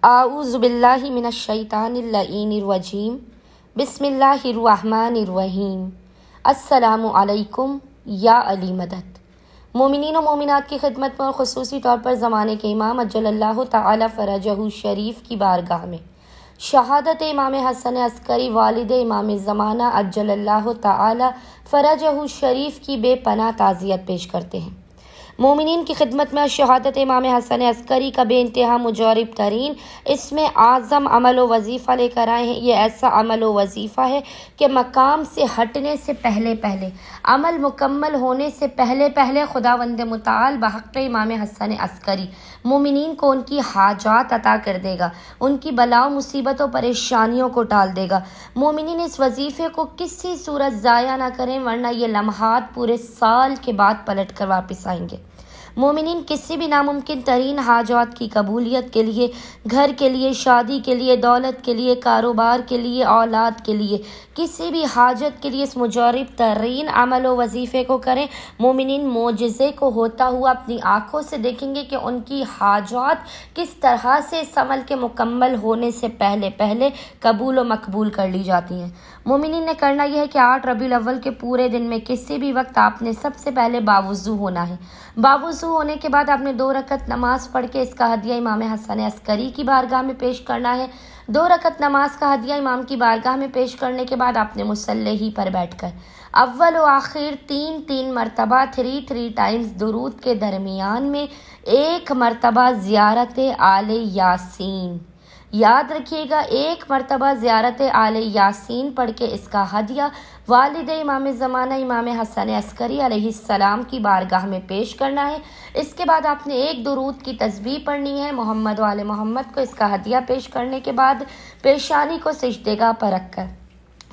اعوذ باللہ من الشیطان اللعین الرجیم بسم اللہ الرحمن الرحیم السلام علیکم یا علی مدد۔ مومنین و مومنات کی خدمت میں اور خصوصی طور پر زمانے کے امام اجل اللہ تعالی فرجہ شریف کی بارگاہ میں شہادت امام حسن عسکری والد امام زمانہ اجل اللہ تعالی فرجہ شریف کی بے پناہ تعزیت پیش کرتے ہیں۔ مومنین کی خدمت میں شہادت امام حسن عسکری کا بے انتہا مجرب ترین اس میں اعظم عمل و وظیفہ لے کر آئے ہیں۔ یہ ایسا عمل و وظیفہ ہے کہ مقام سے ہٹنے سے پہلے عمل مکمل ہونے سے پہلے خداوند متعال بحق امام حسن عسکری مومنین کو ان کی حاجات عطا کر دے گا، ان کی بلاؤں مصیبتوں پریشانیوں کو ٹال دے گا۔ مومنین اس وظیفے کو کسی صورت ضائع نہ کریں، ورنہ یہ لمحات پورے سال کے بعد پلٹ کر واپس آئیں گے۔ مومنین کسی بھی ناممکن ترین حاجات کی قبولیت کے لیے، گھر کے لیے، شادی کے لیے، دولت کے لیے، کاروبار کے لیے، اولاد کے لیے، کسی بھی حاجت کے لیے اس مجرب ترین عمل و وظیفے کو کریں۔ مومنین معجزے کو ہوتا ہوا اپنی آنکھوں سے دیکھیں گے کہ ان کی حاجات کس طرح سے اس عمل کے مکمل ہونے سے پہلے قبول و مقبول کر لی جاتی ہیں۔ مومنین نے کرنا یہ ہے کہ 8 ربیع الاول کے پورے دن میں کسی بھی وقت آپ نے سب سے پہلے باوضو ہونا ہے۔ باوضو ہونے کے بعد آپ نے 2 رکعت نماز پڑھ کے اس کا ہدیہ امام حسن عسکری کی بارگاہ میں پیش کرنا ہے۔ 2 رکعت نماز کا ہدیہ امام کی بارگاہ میں پیش کرنے کے بعد آپ نے مصلی ہی پر بیٹھ کر اول و آخر 3 مرتبہ 3 ٹائمز درود کے درمیان میں 1 مرتبہ زیارت آل یاسین، یاد رکھیے گا 1 مرتبہ زیارت آل یاسین پڑھ کے اس کا ہدیہ والد امام زمانہ امام حسن عسکری علیہ السلام کی بارگاہ میں پیش کرنا ہے۔ اس کے بعد آپ نے 1 درود کی تسبیح پڑھنی ہے۔ محمد و آل محمد کو اس کا ہدیہ پیش کرنے کے بعد پیشانی کو سجدے گاہ پر رکھ کر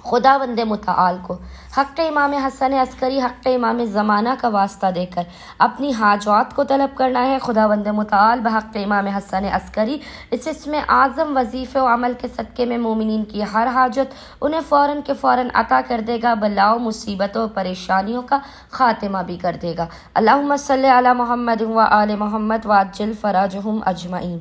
خداوند متعال کو حق امام حسن عسکری حق امام زمانہ کا واسطہ دے کر اپنی حاجات کو طلب کرنا ہے۔ خداوند متعال بحق امام حسن عسکری اس میں اعظم وظیفے و عمل کے صدقے میں مومنین کی ہر حاجت انہیں فوراً کے فوراً عطا کر دے گا، بلاؤ مصیبتوں پریشانیوں کا خاتمہ بھی کر دے گا۔ اللہم صلی علی محمد و آل محمد وعجل فرجہم اجمعین۔